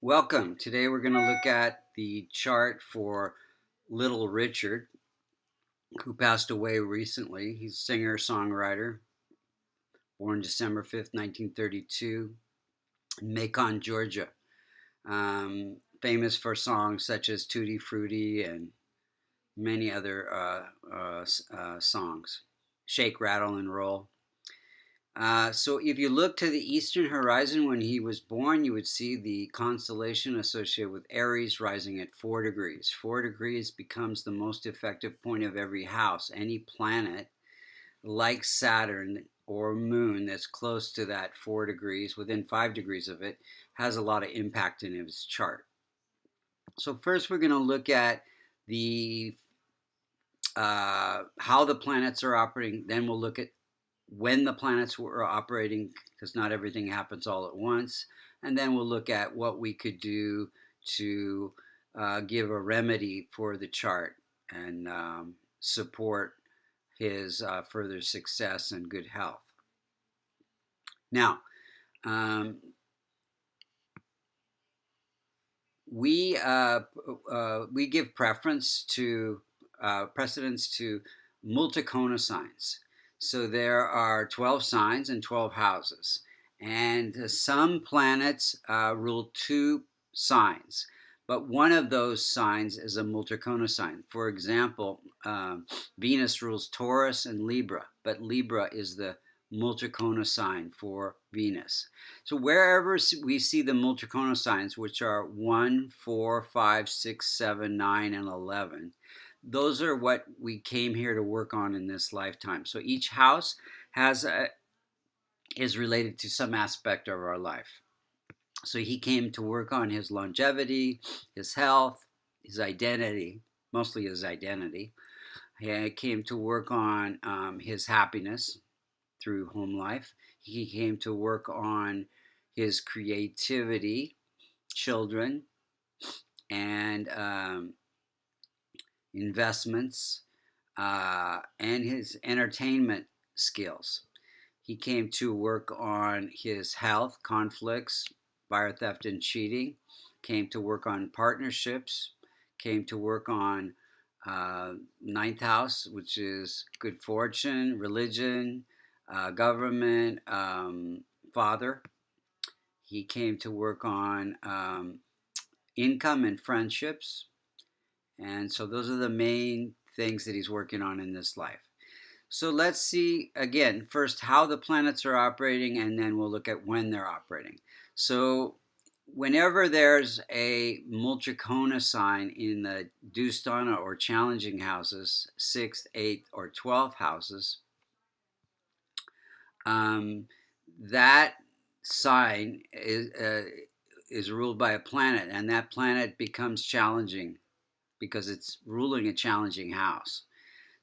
Welcome. Today we're going to look at the chart for Little Richard, who passed away recently. He's a singer-songwriter, born December 5th, 1932, in Macon, Georgia. Famous for songs such as Tutti Frutti and many other songs. Shake, Rattle, and Roll. So if you look to the eastern horizon when he was born, you would see the constellation associated with Aries rising at 4 degrees. 4 degrees becomes the most effective point of every house. Any planet like Saturn or Moon that's close to that 4 degrees, within 5 degrees of it, has a lot of impact in his chart. So first we're going to look at the how the planets are operating. Then we'll look at when the planets were operating, because not everything happens all at once. And then we'll look at what we could do to give a remedy for the chart and support his further success and good health. Now, we give precedence to multicona signs. So there are 12 signs and 12 houses. And some planets rule 2 signs. But one of those signs is a multicona sign. For example, Venus rules Taurus and Libra. But Libra is the multicona sign for Venus. So wherever we see the multicona signs, which are 1, 4, 5, 6, 7, 9, and 11, those are what we came here to work on in this lifetime. So each house is related to some aspect of our life. So he came to work on his longevity, his health, his identity, mostly his identity. He came to work on his happiness through home life. He came to work on his creativity, children, and investments, and his entertainment skills. He came to work on his health, conflicts, fire, theft, and cheating. Came to work on partnerships. Came to work on ninth house, which is good fortune, religion, government, father. He came to work on income and friendships. And so those are the main things that he's working on in this life. So let's see, again, first how the planets are operating, and then we'll look at when they're operating. So whenever there's a multicona sign in the Dusthana or challenging houses, 6th, 8th, or 12th houses, that sign is ruled by a planet, and that planet becomes challenging because it's ruling a challenging house.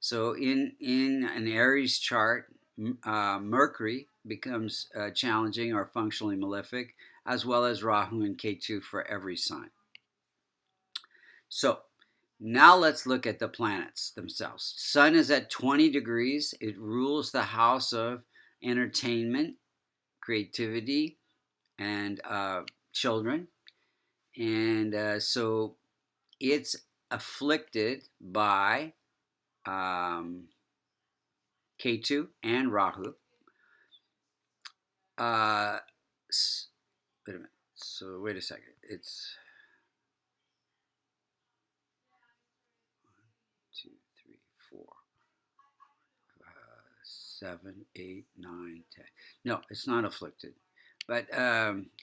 So in an Aries chart, Mercury becomes challenging or functionally malefic, as well as Rahu and Ketu for every sign. So now let's look at the planets themselves. Sun is at 20 degrees. It rules the house of entertainment, creativity, and children. And so it's afflicted by Ketu and Rahu. Wait a minute. So wait a second. It's 1, 2, 3, 4, 7, 8, 9, 10. No, it's not afflicted, but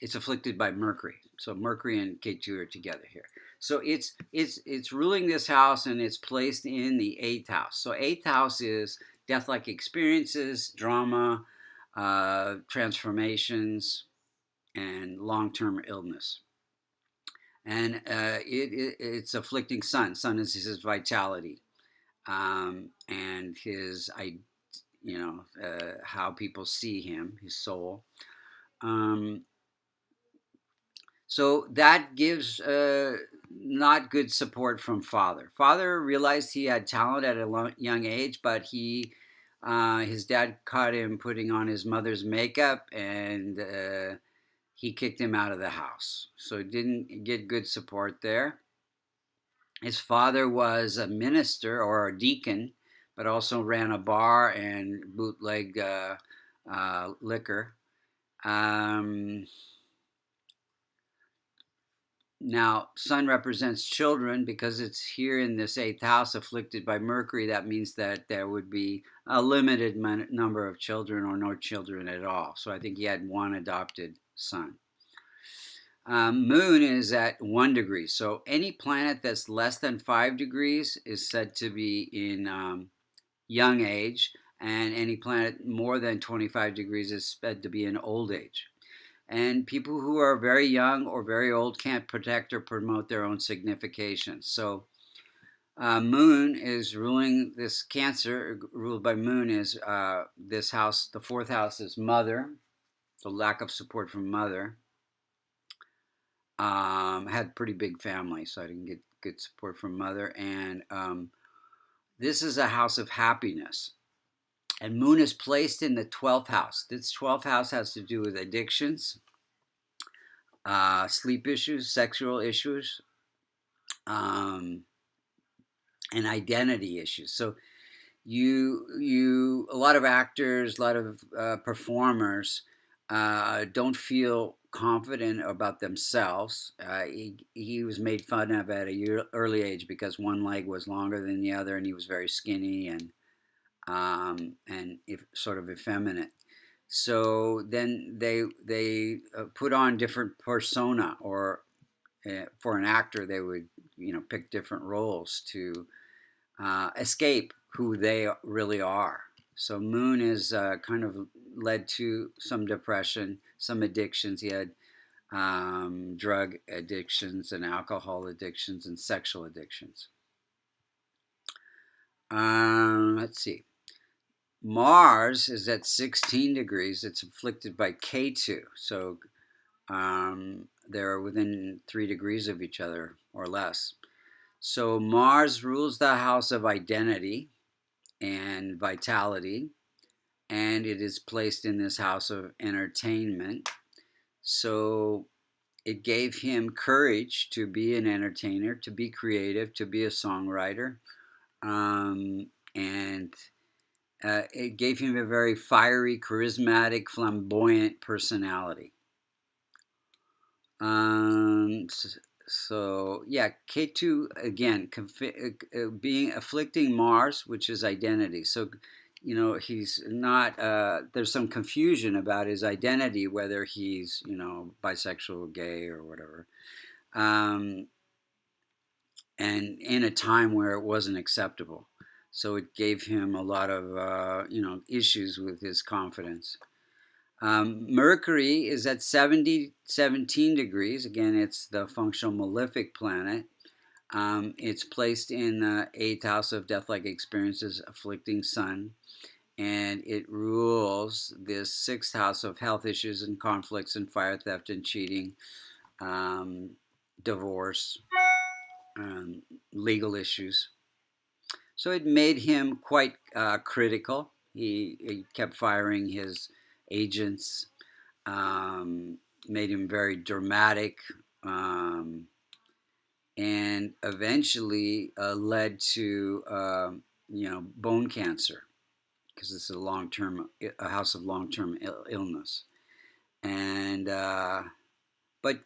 it's afflicted by Mercury. So Mercury and Ketu are together here. So it's ruling this house, and it's placed in the 8th house. So 8th house is death-like experiences, drama, transformations, and long-term illness. And it's afflicting Sun. Sun is his vitality, and his, how people see him, his soul. So that gives not good support from father. Father realized he had talent at a young age, but his dad caught him putting on his mother's makeup, and he kicked him out of the house. So he didn't get good support there. His father was a minister or a deacon, but also ran a bar and bootleg liquor. Now, Sun represents children because it's here in this eighth house afflicted by Mercury. That means that there would be a limited number of children or no children at all. So I think he had one adopted son. Moon is at 1 degree. So any planet that's less than 5 degrees is said to be in young age, and any planet more than 25 degrees is said to be in old age. And people who are very young or very old can't protect or promote their own significations. So Moon is ruling this Cancer, ruled by Moon, is this house. The fourth house is mother, the lack of support from mother. Had pretty big family, so I didn't get good support from mother. And this is a house of happiness. And Moon is placed in the 12th house. This 12th house has to do with addictions, sleep issues, sexual issues, and identity issues. So a lot of actors, a lot of performers don't feel confident about themselves. He was made fun of at an early age because one leg was longer than the other, and he was very skinny and sort of effeminate. So then they put on different persona, or for an actor they would pick different roles to escape who they really are. So Moon is kind of led to some depression, some addictions. He had drug addictions and alcohol addictions and sexual addictions. Let's see. Mars is at 16 degrees. It's afflicted by K2. So they're within 3 degrees of each other or less. So Mars rules the house of identity and vitality, and it is placed in this house of entertainment. So it gave him courage to be an entertainer, to be creative, to be a songwriter, and it gave him a very fiery, charismatic, flamboyant personality. So yeah, K2 again being afflicting Mars, which is identity. So he's not. There's some confusion about his identity, whether he's bisexual, gay, or whatever. And in a time where it wasn't acceptable. So it gave him a lot of issues with his confidence. Mercury is at 17 degrees. Again, it's the functional malefic planet. It's placed in the 8th house of death-like experiences, afflicting Sun. And it rules this 6th house of health issues and conflicts and fire, theft and cheating, divorce, legal issues. So it made him quite critical. He kept firing his agents, made him very dramatic, and eventually led to bone cancer, because this is a house of long-term illness. And but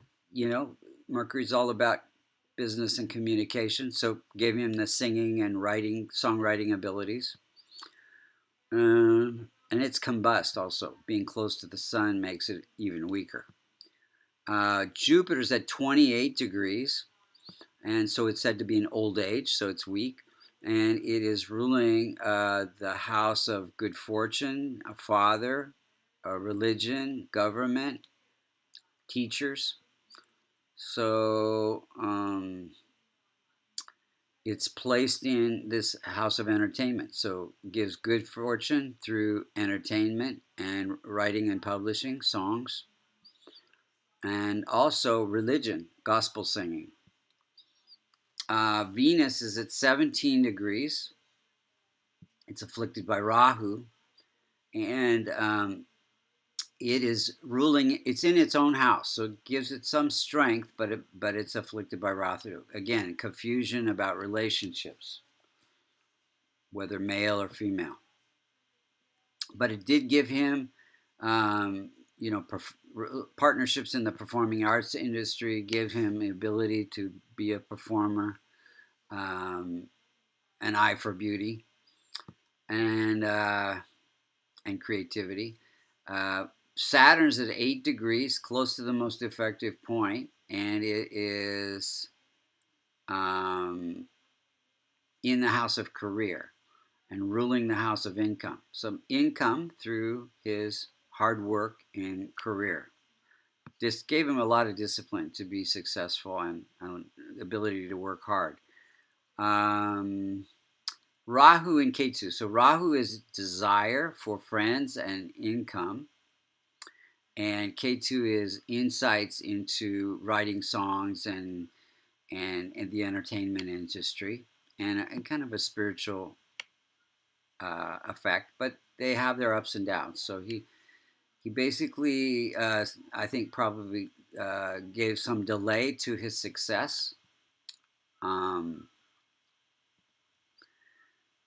Mercury's all about business and communication, so gave him the singing and songwriting abilities. And it's combust also. Being close to the sun makes it even weaker. Jupiter's at 28 degrees, and so it's said to be in old age, so it's weak. And it is ruling the house of good fortune, a father, a religion, government, teachers. So it's placed in this house of entertainment. So it gives good fortune through entertainment and writing and publishing songs. And also religion, gospel singing. Venus is at 17 degrees. It's afflicted by Rahu. And it is ruling. It's in its own house, so it gives it some strength, but it's afflicted by Rahu. Again, confusion about relationships, whether male or female. But it did give him, um, partnerships in the performing arts industry. Give him the ability to be a performer, an eye for beauty, and creativity. Saturn's at 8 degrees, close to the most effective point, and it is in the house of career and ruling the house of income. So income through his hard work and career. This gave him a lot of discipline to be successful and ability to work hard. Rahu and Ketu. So Rahu is desire for friends and income, and Ketu is insights into writing songs and the entertainment industry, and kind of a spiritual effect. But they have their ups and downs. So he basically, I think, probably gave some delay to his success.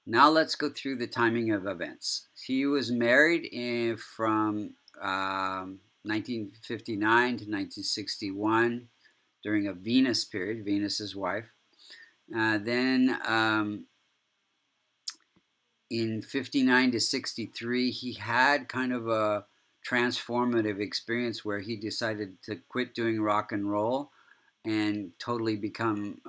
Now let's go through the timing of events. He was married from 1959 to 1961 during a Venus period, Venus's wife. Then in 59 to 63, he had kind of a transformative experience where he decided to quit doing rock and roll and totally become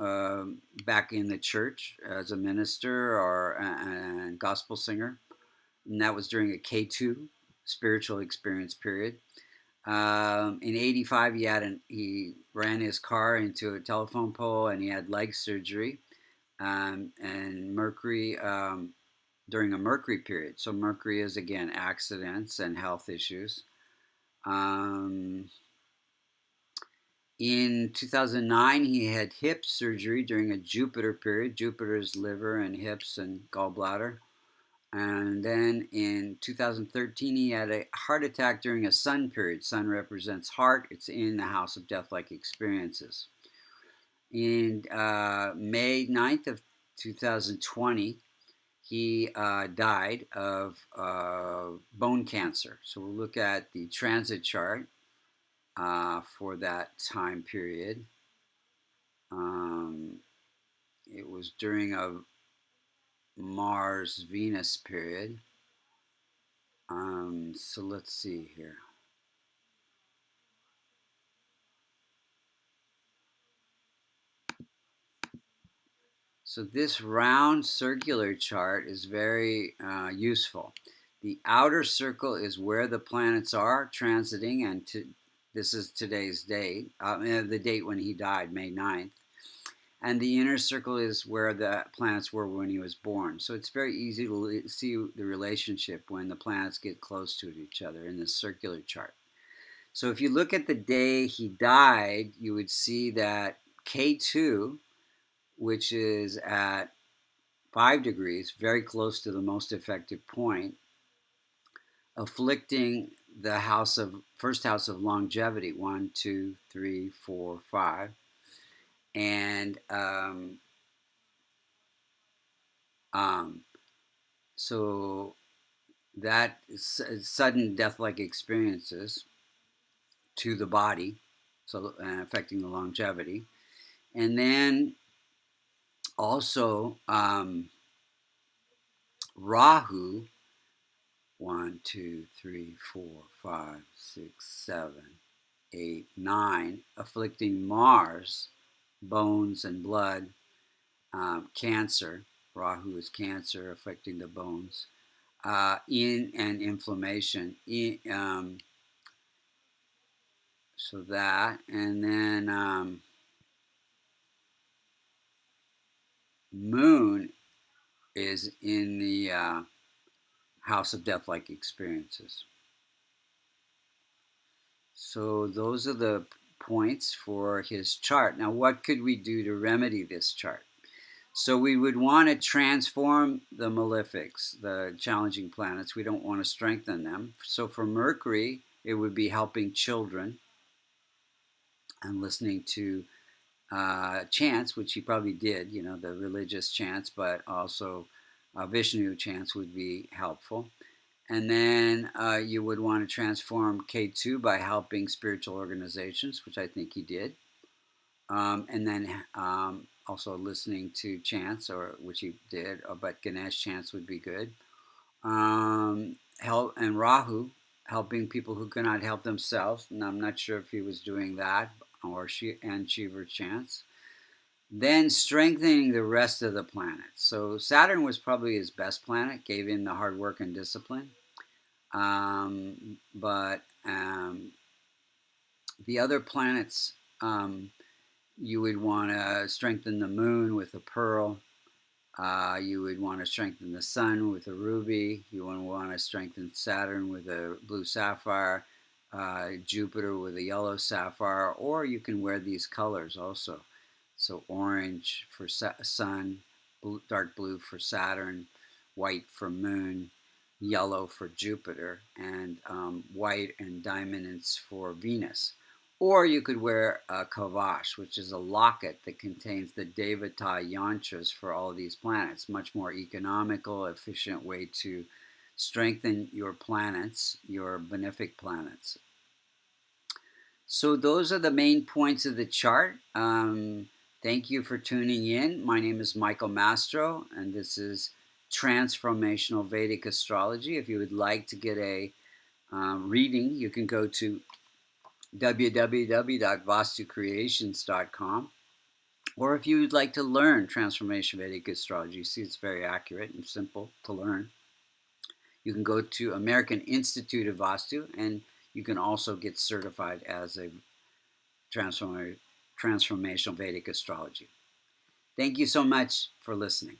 back in the church as a minister or a gospel singer. And that was during a K2 spiritual experience period. In 85, he ran his car into a telephone pole and he had leg surgery and Mercury during a Mercury period. So Mercury is, again, accidents and health issues. In 2009, he had hip surgery during a Jupiter period. Jupiter's liver and hips and gallbladder. And then in 2013, he had a heart attack during a Sun period. Sun represents heart. It's in the house of death-like experiences. In May 9th of 2020, he died of bone cancer. So we'll look at the transit chart for that time period. It was during a Mars-Venus period. So let's see here. So this round circular chart is very useful. The outer circle is where the planets are transiting, and this is today's date, the date when he died, May 9th. And the inner circle is where the planets were when he was born. So it's very easy to see the relationship when the planets get close to each other in this circular chart. So if you look at the day he died, you would see that K2, which is at 5 degrees, very close to the most effective point, afflicting the first house of longevity, 1, 2, 3, 4, 5. And so that sudden death-like experiences to the body, so affecting the longevity. And then also Rahu, 1, 2, 3, 4, 5, 6, 7, 8, 9, afflicting Mars, bones and blood, cancer. Rahu is cancer, affecting the bones, and inflammation. So that, and then Moon is in the house of death-like experiences. So those are the points for his chart. Now, what could we do to remedy this chart? So we would want to transform the malefics, the challenging planets. We don't want to strengthen them. So for Mercury, it would be helping children and listening to chants, which he probably did, the religious chants, but also Vishnu chants would be helpful. And then you would want to transform K2 by helping spiritual organizations, which I think he did. And then also listening to chants, which he did, but Ganesh chants would be good. And Rahu, helping people who cannot help themselves. And I'm not sure if he was doing that, and Shiva chants. Then strengthening the rest of the planets. So Saturn was probably his best planet, gave him the hard work and discipline. But the other planets, you would want to strengthen the moon with a pearl. You would want to strengthen the sun with a ruby. You would want to strengthen Saturn with a blue sapphire, Jupiter with a yellow sapphire, or you can wear these colors also. So orange for sun, dark blue for Saturn, white for moon, yellow for Jupiter, and white and diamonds for Venus. Or you could wear a kavash, which is a locket that contains the Devata yantras for all of these planets. Much more economical, efficient way to strengthen your planets, your benefic planets. So those are the main points of the chart. Thank you for tuning in. My name is Michael Mastro, and this is Transformational Vedic Astrology. If you would like to get a reading, you can go to www.vastucreations.com. Or if you would like to learn Transformation Vedic Astrology, you see it's very accurate and simple to learn. You can go to American Institute of Vastu, and you can also get certified as a Transformational Vedic Astrology. Thank you so much for listening.